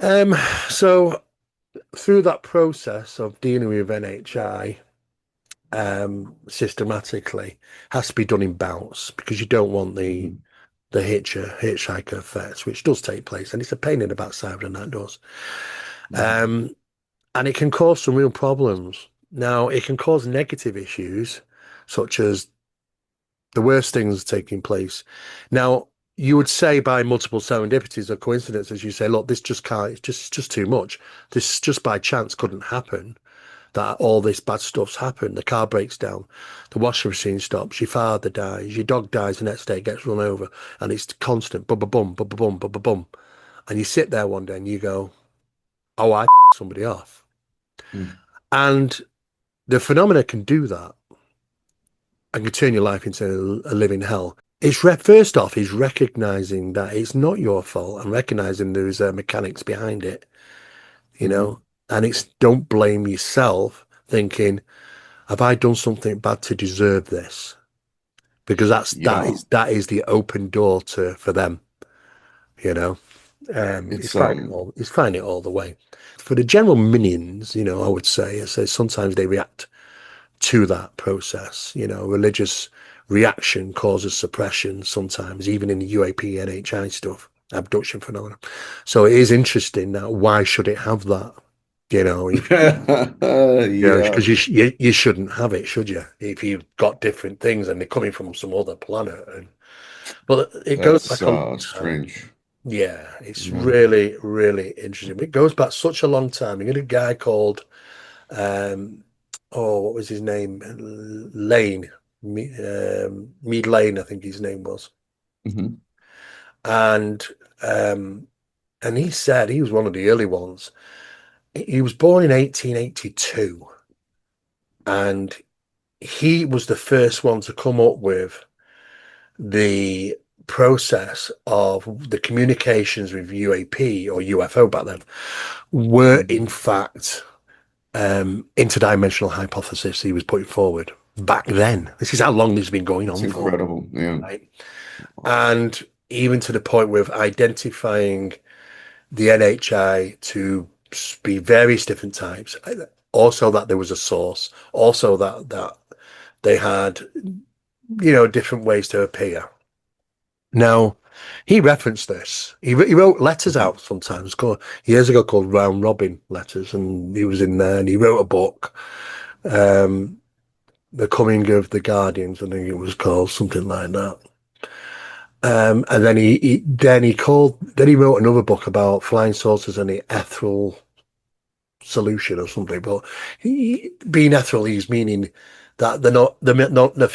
Um, so through that process of dealing with NHI, systematically has to be done in bouts because you don't want the Mhm. hitchhiker effect, which does take place, and it's a pain in the backside when that does. Mhm. Um, and it can cause some real problems. Now, it can cause negative issues, such as the worst things taking place. Now, you would say by multiple serendipities or coincidences, you say, look, this just can't, it's just too much. This just by chance couldn't happen. That all this bad stuff's happened. The car breaks down, the washing machine stops, your father dies, your dog dies the next day, gets run over, and it's constant, bum, bum, bum, bum, bum, bum, bum, bum. And you sit there one day and you go, oh, I somebody off. Mhm. And the phenomena can do that and can turn your life into a living hell. First off, is recognizing that it's not your fault and recognizing there's mechanics behind it, you Mhm. know, and it's don't blame yourself thinking, have I done something bad to deserve this? Because that's that Yeah, is that is the open door to for them, you know. it's It's finding it all the way. For the general minions, I would say sometimes they react to that process. Religious reaction causes suppression sometimes, even in the UAP, NHI stuff, abduction phenomena. So it is interesting that why should it have that? If yeah, because you shouldn't have it, should you? If you've got different things and they're coming from some other planet, and but it goes that's back a long time. strange. Yeah, it's Yeah. really, really interesting. It goes back such a long time. You got a guy called um, what was his name? Lane, Mead Lane, I think his name was, Mhm. and um, and he said he was one of the early ones. He was born in 1882, and he was the first one to come up with the process of the communications with UAP or UFO back then were Mhm. in fact interdimensional hypothesis he was putting forward back then. This is how long this has been going It's on for, incredible. Yeah. right? And even to the point with identifying the NHI to be various different types. Also, that there was a source. Also, that they had different ways to appear. Now, he referenced this. He wrote letters Mhm. out sometimes, years ago, called Round Robin letters, and he was in there and he wrote a book, um, The Coming of the Guardians, I think it was called, something like that. And then he wrote another book about flying saucers and the ethereal solution or something. But being ethereal, he's meaning that they're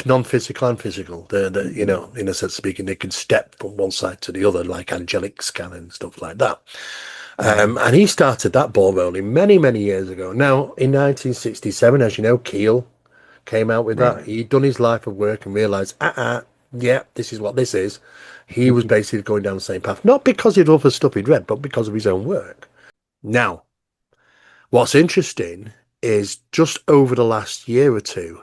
non-physical and physical. In a sense of speaking, they can step from one side to the other, like angelic scan and stuff like that. Mhm. And he started that ball rolling many, many years ago. Now, in 1967, as you know, Keel came out with Right. that. He'd done his life of work and realized, yeah, this is what this is. He was basically going down the same path, not because of other stuff he'd read, but because of his own work. Now, what's interesting is just over the last year or two,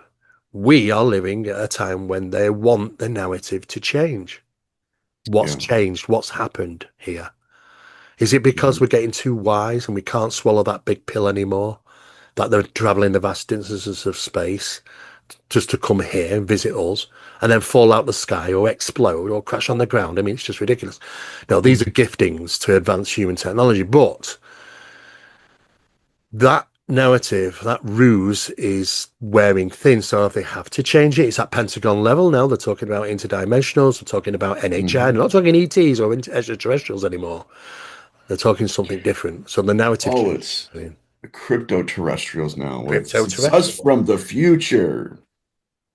we are living at a time when they want the narrative to change. What's Yeah. changed? What's happened here? Is it because Mhm. we're getting too wise and we can't swallow that big pill anymore? That they're traveling the vast distances of space just to come here and visit us and then fall out the sky or explode or crash on the ground? I mean, it's just ridiculous. No, these are Mhm. giftings to advance human technology, but that narrative, that ruse is wearing thin. So if they have to change it, it's at Pentagon level now. They're talking about interdimensionals, they're talking about NHI, they're Mhm. not talking ETs or extraterrestrials anymore. They're talking something different. So the narrative Oh, change. it's crypto terrestrials now. It's us Crypto-terrestrial. from the future.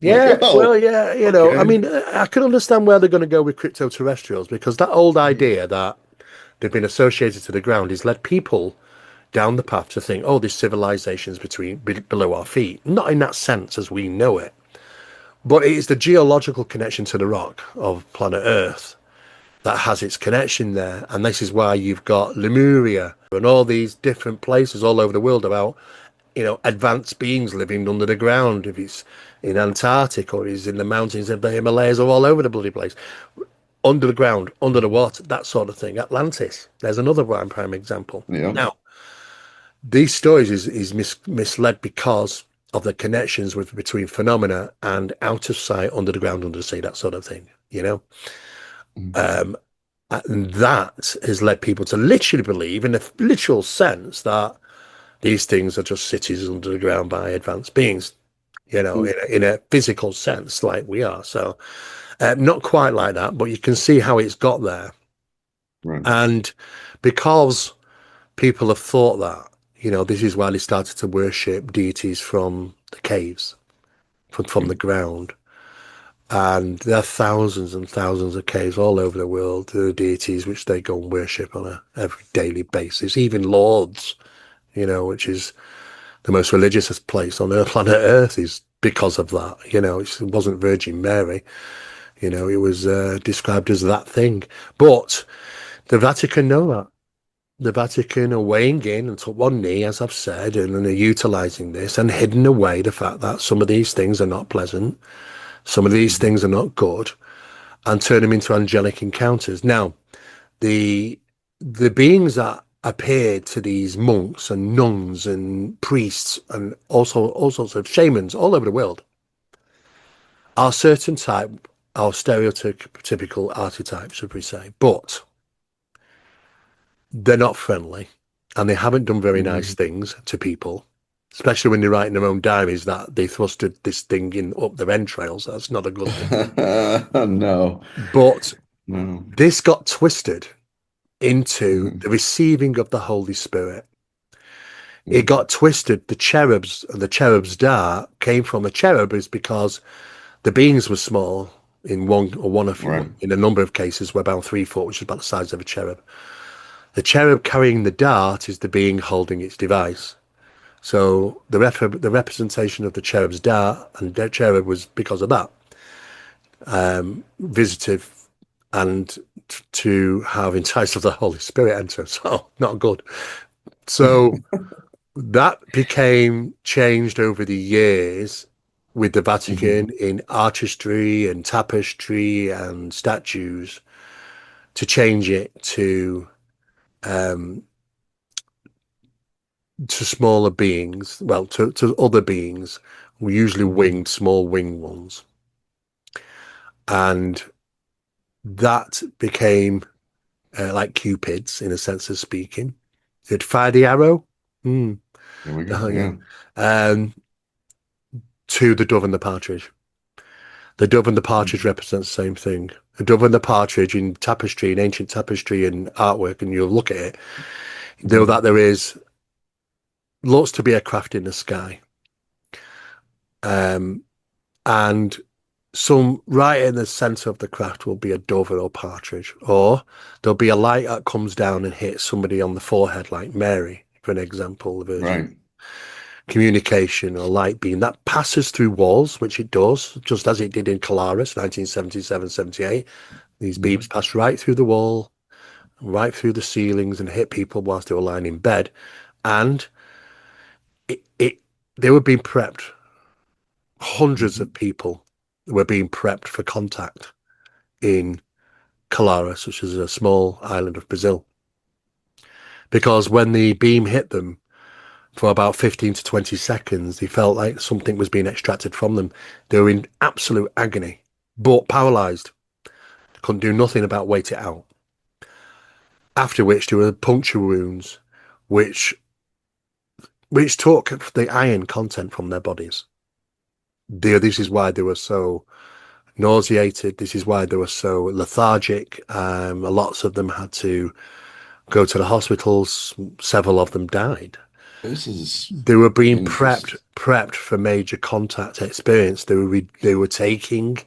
Like, Yeah, well, oh, yeah, I okay. mean, I can understand where they're going to go with crypto-terrestrials because that old Mhm. idea that they've been associated to the ground has led people down the path to think, oh, there's civilizations below our feet. Not in that sense as we know it, but it is the geological connection to the rock of planet Earth that has its connection there. And this is why you've got Lemuria and all these different places all over the world about, advanced beings living under the ground. If it's in Antarctica or it's in the mountains of the Himalayas or all over the bloody place. under the ground, under the water, that sort of thing. Atlantis. There's another prime example. Yeah. Now, these stories is misled because of the connections with between phenomena and out of sight, under the ground, under the sea, that sort of thing. You know, Mhm. um, and that has led people to literally believe, in a literal sense, that these things are just cities under the ground by advanced beings. You know, in a physical sense, like we are. So, not quite like that, but you can see how it's got there. Right. And because people have thought that, this is why they started to worship deities from the caves, from Yeah. the ground. And there are thousands and thousands of caves all over the world. There are deities which they go and worship on a every daily basis. Even Lords, which is the most religious place on Earth, planet Earth, is because of that. It wasn't Virgin Mary. It was described as that thing. But the Vatican know that. The Vatican are weighing in and took one knee, as I've said, and then they're utilising this and hidden away the fact that some of these things are not pleasant, some of these Mhm. things are not good, and turn them into angelic encounters. Now, the the beings that appeared to these monks and nuns and priests and also all sorts of shamans all over the world are certain type or stereotypical archetypes, should we say, but they're not friendly and they haven't done very nice Mhm. things to people, especially when they write in their own diaries that they thrusted this thing in up their entrails. That's not a good thing. No, But no. this got twisted into Mhm. the receiving of the Holy Spirit. It Yeah. got twisted. The cherubs and the cherub's dart came from a cherub is because the beings were small in Right. in a number of cases were about 3 foot, which is about the size of a cherub. The cherub carrying the dart is the being holding its device. So the representation of the cherub's dart and the cherub was because of that visitive and to have enticed of the Holy Spirit enter. So not good. So that became changed over the years with the Mhm. Vatican in artistry and tapestry and statues to change it um, to smaller beings, well, to other beings, usually Mhm. winged, small winged ones. And that became like Cupids in a sense of speaking. It'd fire the arrow. Mm. There we go. Oh, yeah. Yeah. Um, to the dove and the partridge. The dove and the partridge Mhm. represents the same thing. The dove and the partridge in tapestry, in ancient tapestry and artwork, and you'll look at it, know Mhm. that there is looks to be a craft in the sky. Um, and some right in the center of the craft will be a dove or a partridge, or there'll be a light that comes down and hits somebody on the forehead, like Mary, for an example, the Virgin. Right. Communication or light beam that passes through walls, which it does, just as it did in Colaris, 1977, 78. These beams Mhm. passed right through the wall, right through the ceilings, and hit people whilst they were lying in bed. And it they were being prepped. Hundreds Mhm. of people were being prepped for contact in Colaris, which is a small island of Brazil. Because when the beam hit them for about 15 to 20 seconds, they felt like something was being extracted from them. They were in absolute agony, but paralyzed. They couldn't do nothing about wait it out. After which there were puncture wounds, which took the iron content from their bodies. This is why they were so nauseated. This is why they were so lethargic. Lots of them had to go to the hospitals. Several of them died. This is, They were being again, just prepped for major contact experience. They were taking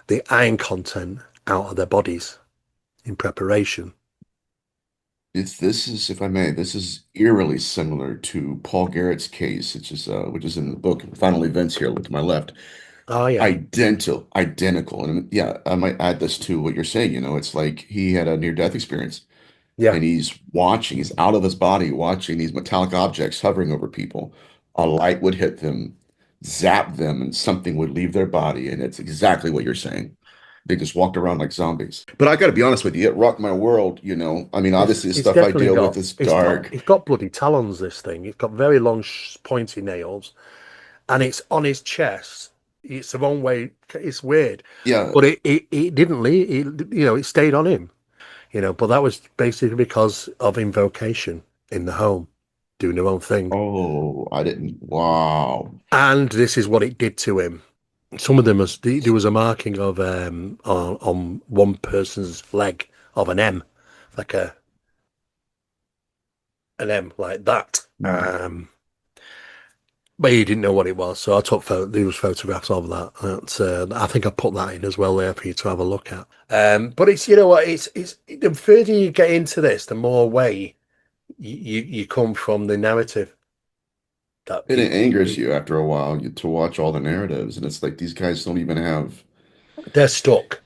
the iron content out of their bodies in preparation. this is, if I may, this is eerily similar to Paul Garrett's case, which is in the book Final Events here, look to my left. Oh yeah, Identical. And yeah, I might add this to what you're saying, it's like he had a near-death experience yeah. and he's out of his body watching these metallic objects hovering over people. A light would hit them, zap them, and something would leave their body. And it's exactly what you're saying. They just walked around like zombies. But I got to be honest with you, it rocked my world, you know. I mean, obviously the It's stuff I definitely deal with got is dark. it's got bloody talons. This thing. It's got very long, pointy nails, and it's on his chest. It's the wrong way. It's weird, Yeah. but it didn't leave. It stayed on him. But that was basically because of invocation in the home, doing their own thing. Oh, I didn't. Wow. And this is what it did to him. Some of them was there was a marking of on one person's leg of an M, like an M like that. Hmm. But he didn't know what it was, so I took there was photographs of that. I think I put that in as well there for you to have a look at. But it's what it's the further you get into this, the more away you come from the narrative that And it people angers believe. you after a while to watch all the narratives. And it's like these guys don't even have. They're stuck.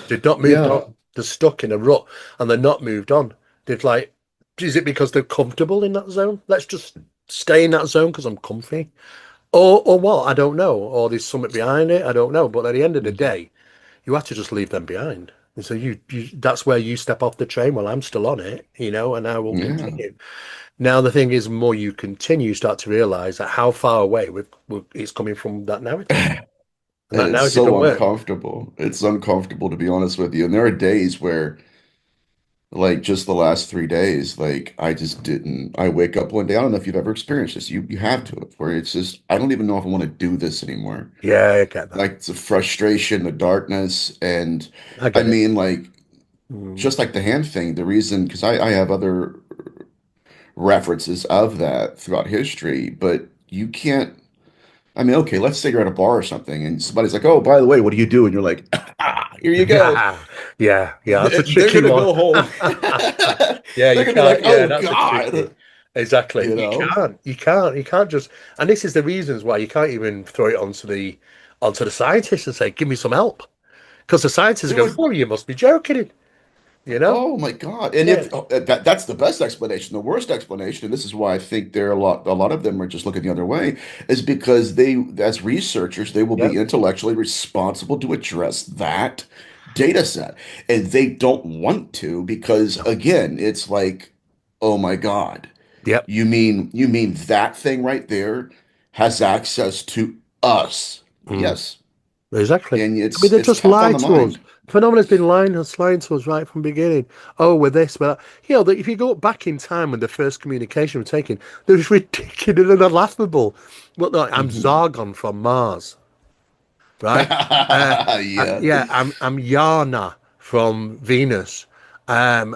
They've not moved Yeah. on. They're stuck in a rut and they're not moved on. They've like, is it because they're comfortable in that zone? Let's just stay in that zone because I'm comfy. Or what? I don't know. Or there's something behind it. I don't know. But at the end of the day, you have to just leave them behind. And so that's where you step off the train. Well, I'm still on it, and I will Yeah. continue. Now, the thing is, the more you continue, you start to realize that how far away it's coming from that narrative. And And that it's narrative so don't work. uncomfortable. It's uncomfortable to be honest with you. And there are days where, like just the last 3 days, like I just didn't. I wake up one day. I don't know if you've ever experienced this. You have to, where it's just I don't even know if I want to do this anymore. Yeah, I get that. Like it's the frustration, the darkness, and I I get it. mean, like Mm. just like the hand thing. The reason, because I have other references of that throughout history, but you can't. I mean, okay, let's say you're at a bar or something, and somebody's like, "Oh, by the way, what do you do?" And you're like, "Here you go." Yeah, yeah, that's a They're tricky gonna one. go home. Yeah, They're you gonna be like, can't. Yeah, "Oh that's a tricky. God," Exactly. you You know. can't. You can't. You can't just. And this is the reasons why you can't even throw it onto the scientists and say, "Give me some help," because the scientists are They're going, like, "Oh, you must be joking," you know? "Oh my God!" And Yeah. if that's the best explanation, the worst explanation, and this is why I think there are a lot of them are just looking the other way, is because they, as researchers, they will Yeah. be intellectually responsible to address that data set, and they don't want to because No. again, it's like, oh my God. Yep. You mean that thing right there has access to us? Mm. Yes. Exactly. And I mean, it's they it's just top on lied the to us. mind. Phenomena's been lying to us right from the beginning. Oh, we're this, we're that. That if you go back in time when the first communication was taken, it was ridiculous and laughable. But no, I'm Mhm. Zargon from Mars, right? Uh, Yeah. yeah, I'm Yana from Venus. I'm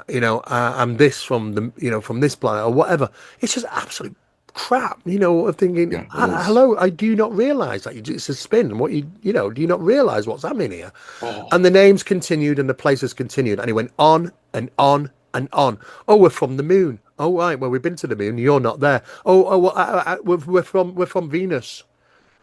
this from from this planet or whatever. It's just absolute crap. Of thinking, Yeah, it is. hello, I do not realize that it's a spin. Do you not realize what's happening here? And Oh, the names continued and the places continued, and he went on and on and on. Oh, we're from the moon. Oh, right. Well, we've been to the moon. You're not there. Oh, well, we're from Venus.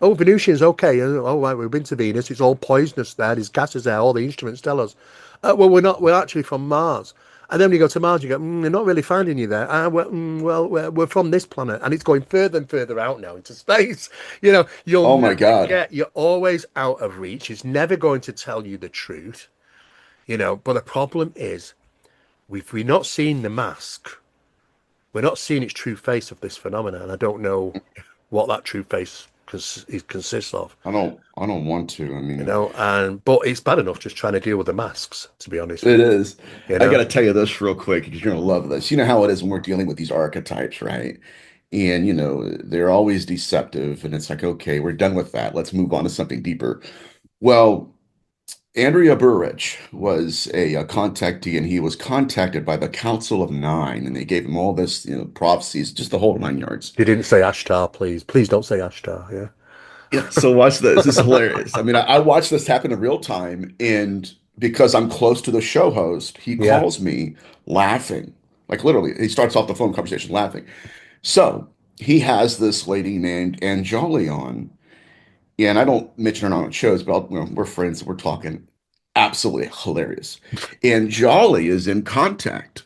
Oh, Venusians, okay. Oh, right, we've been to Venus. It's all poisonous there. There's gases there. All the instruments tell us. Well, we're not. We're actually from Mars. And then when you go to Mars, you go, they're not really finding you there. We're from this planet. And it's going further and further out now into space. You'll oh my never God. get, you're always out of reach. It's never going to tell you the truth, But the problem is, we've not seen the mask. We're not seeing its true face of this phenomenon. And I don't know what that true face consists of. I don't want to. I mean, But it's bad enough just trying to deal with the masks, to be honest with it is. you, you I know. gotta tell you this real quick because you're gonna love this. You know how it is when we're dealing with these archetypes, right? And they're always deceptive, and it's like, okay, we're done with that. Let's move on to something deeper. Well, Andrea Burrich was a contactee, and he was contacted by the Council of Nine, and they gave him all this, prophecies, just the whole 9 yards. You didn't say Ashtar, please. Please don't say Ashtar, Yeah, so watch this. This is yeah. hilarious. I mean, I watched this happen in real time, and because I'm close to the show host, he Yeah. calls me laughing. Like literally, he starts off the phone conversation laughing. So he has this lady named Anjali on, and I don't mention her on shows, but we're friends, we're talking. Absolutely hilarious. And Jolly is in contact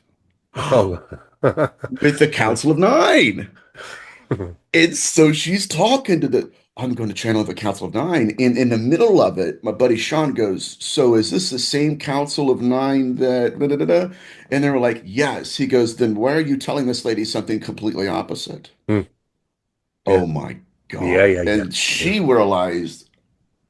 Oh. with the Council of Nine. And so she's talking to the, I'm going to channel the Council of Nine. And in the middle of it, my buddy Sean goes, "So is this the same Council of Nine that da, da, da, da?" And they were like, "Yes." He goes, "Then why are you telling this lady something completely opposite?" Hmm. Yeah. Oh my Yeah, God. yeah, yeah. And Yeah. she realized,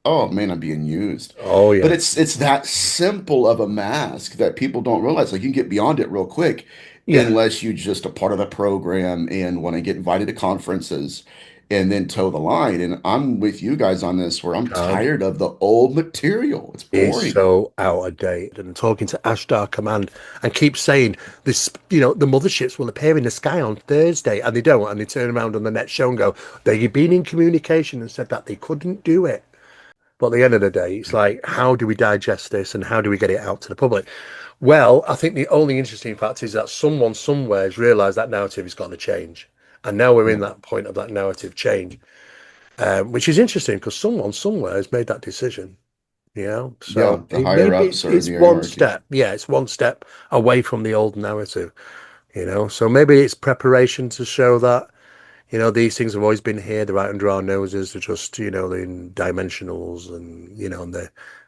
oh man, I'm being used. Oh But yeah. it's that simple of a mask that people don't realize. Like you can get beyond it real quick Yeah. unless you just a part of the program and want to get invited to conferences and then toe the line. And I'm with you guys on this where I'm Can't. tired of the old material. It's Is boring. so out of date. And talking to Ashtar Command and keep saying this, the motherships will appear in the sky on Thursday, and they don't. And they turn around on the next show and go, they've been in communication and said that they couldn't do it. But at the end of the day, it's like, how do we digest this and how do we get it out to the public? Well, I think the only interesting fact is that someone somewhere has realised that narrative is going to change. And now we're in Yep. that point of that narrative change, which is interesting because someone somewhere has made that decision. So Yeah, the higher maybe ups are in it's the one hierarchy. step. Yeah, it's one step away from the old narrative. So maybe it's preparation to show that these things have always been here. They're right under our noses. They're just in dimensionals and and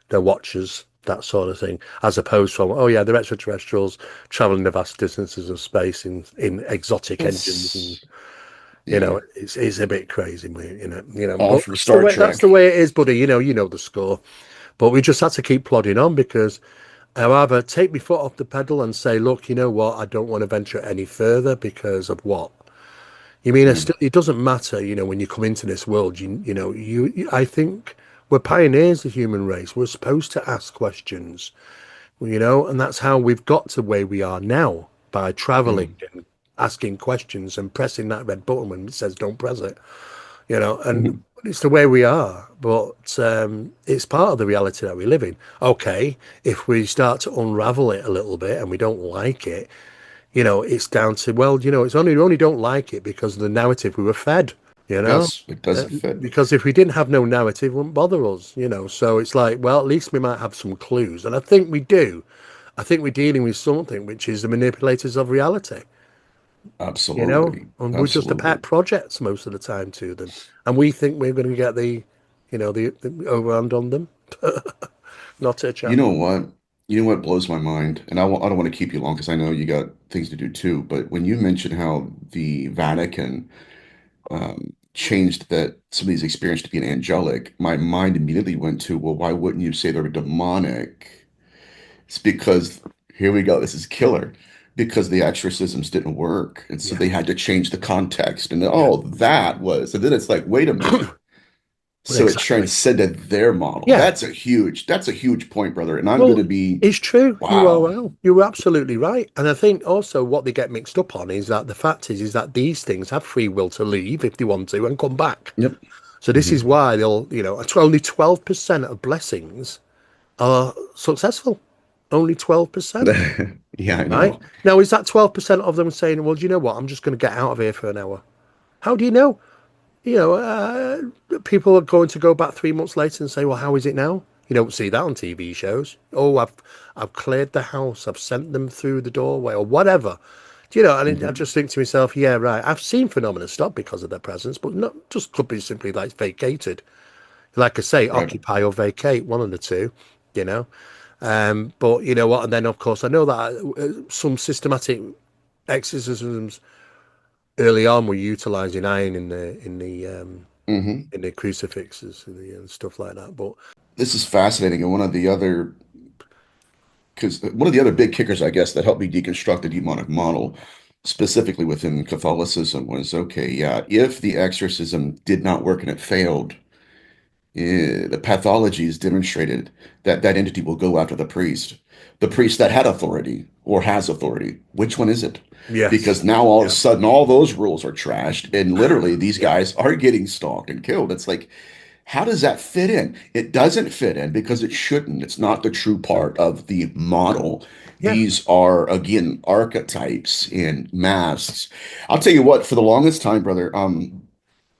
they're watchers, that sort of thing, as opposed from, oh yeah, they're extraterrestrials traveling the vast distances of space in exotic engines, and It's yeah, it's a bit crazy, all but from Star that's the Trek. way it is, buddy. You know the score. But we just had to keep plodding on because I'll either take my foot off the pedal and say, look, you know what, I don't want to venture any further because of what? You mean Yeah. it doesn't matter, when you come into this world, I think we're pioneers, the human race. We're supposed to ask questions, and that's how we've got to where we are now by Yeah. traveling and asking questions and pressing that red button when it says don't press it, and Mhm. it's the way we are, but it's part of the reality that we live in. Okay, if we start to unravel it a little bit and we don't like it, it's down to, well, it's only we only don't like it because of the narrative we were fed, you know. Yes, it Uh, doesn't fit. because if we didn't have no narrative, it wouldn't bother us. So it's like, well, at least we might have some clues, and I think we do. I think we're dealing with something which is the manipulators of reality, Absolutely. and we're just a pet Absolutely. project most of the time to them, and we think we're going to get the overhand on them. Not a You chance. know what? You know what blows my mind? And I don't want to keep you long because I know you got things to do too. But when you mentioned how the Vatican changed that some of these experiences to be an angelic, my mind immediately went to, well, why wouldn't you say they were demonic? It's because here we go. This is killer. Because the exorcisms didn't work. And so Yeah, they had to change the context. And yeah, oh, that was. And then it's like, wait a minute. So it exactly. transcended their model. Yeah. That's a huge point, brother. And I'm going Well, to be, it's true. You are wow. well. You were absolutely right. And I think also what they get mixed up on is that the fact is that these things have free will to leave if they want to and come back. Yep. So this is Hmm. why only 12% of blessings are successful. Only 12%, Yeah, I right? know. Now, is that 12% of them saying, well, do you know what? I'm just going to get out of here for an hour? How do you know? People are going to go back 3 months later and say, "Well, how is it now?" You don't see that on TV shows. Oh, I've cleared the house. I've sent them through the doorway or whatever. And I Hmm. just think to myself, yeah, right. I've seen phenomena stop because of their presence, but not just could be simply like vacated. Like I say, Right. occupy or vacate, one of the two. You know. But you know what? And then of course I know that some systematic exorcisms early on were utilizing iron Hmm. in the crucifixes and stuff like that. But This is fascinating. And one of the other big kickers, I guess, that helped me deconstruct the demonic model, specifically within Catholicism, was okay, yeah, if the exorcism did not work and it failed, the pathology is demonstrated that that entity will go after the priest that had authority or has authority. Which one is it? yes, Because now all of a yeah, sudden all those rules are trashed, and literally these yeah, guys are getting stalked and killed. It's like, how does that fit in? It doesn't fit in because it shouldn't. It's not the true no, part of the model. yeah, These are, again, archetypes and masks. I'll tell you what, for the longest time, brother, I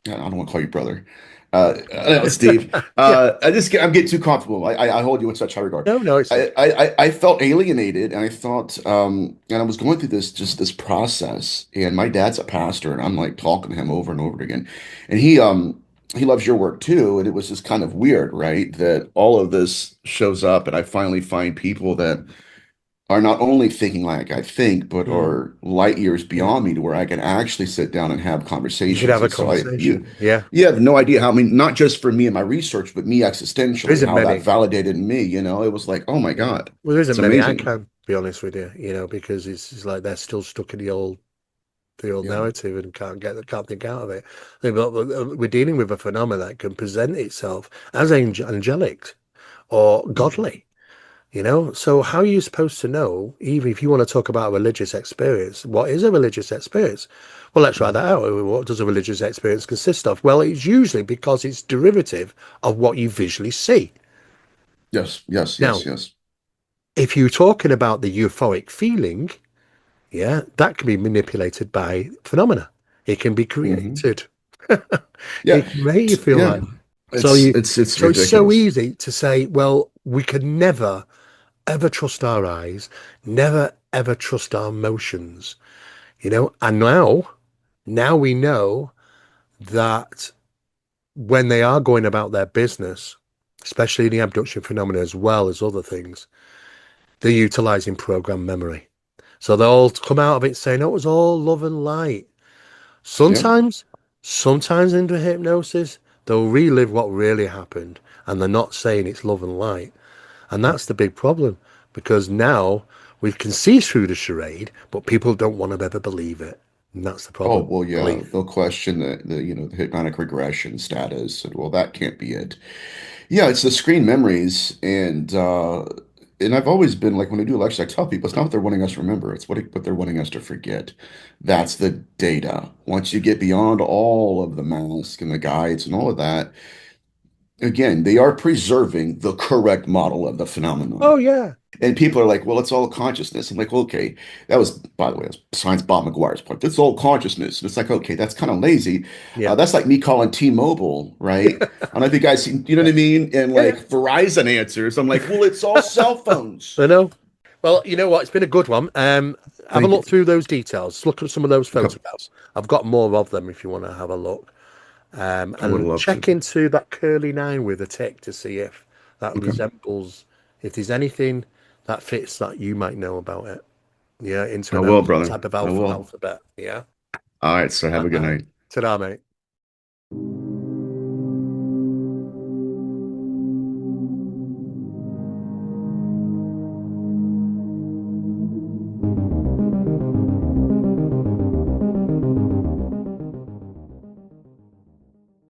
don't want to call you brother. No, Steve. yeah. I'm getting too comfortable. I hold you in such high regard. No, no, it's okay. I felt alienated, and I thought, and I was going through this process. And my dad's a pastor, and I'm like talking to him over and over again. And he loves your work too. And it was just kind of weird, right? That all of this shows up, and I finally find people that are not only thinking like I think, but Mm, are light years yeah. beyond me to where I can actually sit down and have You could conversations. have a And so conversation. Yeah. you have no idea how, I mean, not just for me and my research, but me There existentially, isn't how that many. validated me, it was like, oh my Yeah. God, Well, there it's isn't many I amazing. can be honest with you, because it's like they're still stuck in the old Yeah. narrative and can't think out of it. We're dealing with a phenomenon that can present itself as angelic or Mhm. godly. So how are you supposed to know, even if you want to talk about a religious experience, what is a religious experience? Well, let's write Mhm. that out. What does a religious experience consist of? Well, it's usually because it's derivative of what you visually see. Yes, yes, yes, Now, yes. if you're talking about the euphoric feeling, yeah, that can be manipulated by phenomena. It can be Hmm. created. Yeah. It can make you feel Yeah. like that. So you, It's so it's so ridiculous. easy to say, well, we can never ever trust our eyes, never ever trust our emotions. And now we know that when they are going about their business, especially the abduction phenomena as well as other things, they're utilizing program memory. So they'll come out of it saying, oh, it was all love and light. Yeah. Sometimes, sometimes under hypnosis, they'll relive what really happened and they're not saying it's love and light. And that's the big problem because now we can see through the charade, but people don't want to ever believe it. And that's the Oh, problem. well, yeah, Belief. they'll question the hypnotic regression status, and well, that can't be it. Yeah, it's the screen memories, and I've always been like when I do lectures, I tell people it's not what they're wanting us to remember, it's what they're wanting us to forget. That's the data. Once you get beyond all of the mask and the guides and all of that, again, they are preserving the correct model of the phenomenon. Oh, yeah. And people are like, well, it's all consciousness. I'm like, well, okay, that was, by the way, that's Science Bob McGuire's point. That's all consciousness. And it's like, okay, that's kind of lazy. Yeah. That's like me calling T-Mobile, right? I don't know if you guys see, you know what Yeah. I mean? And Yeah. like Verizon answers. I'm like, well, it's all cell phones. I know. Well, you know what? It's been a good one. Have a Thank look you. through those details. Look at some of those Okay. photographs. I've got more of them if you want to have a look. I would And love to. check into that curly nine with a tick to see if that Okay. resembles, if there's anything that fits that you might know about it. Yeah, I will, international brother. type of I will. alphabet. Yeah. All right, so have All a good right. night. Ta-da, mate.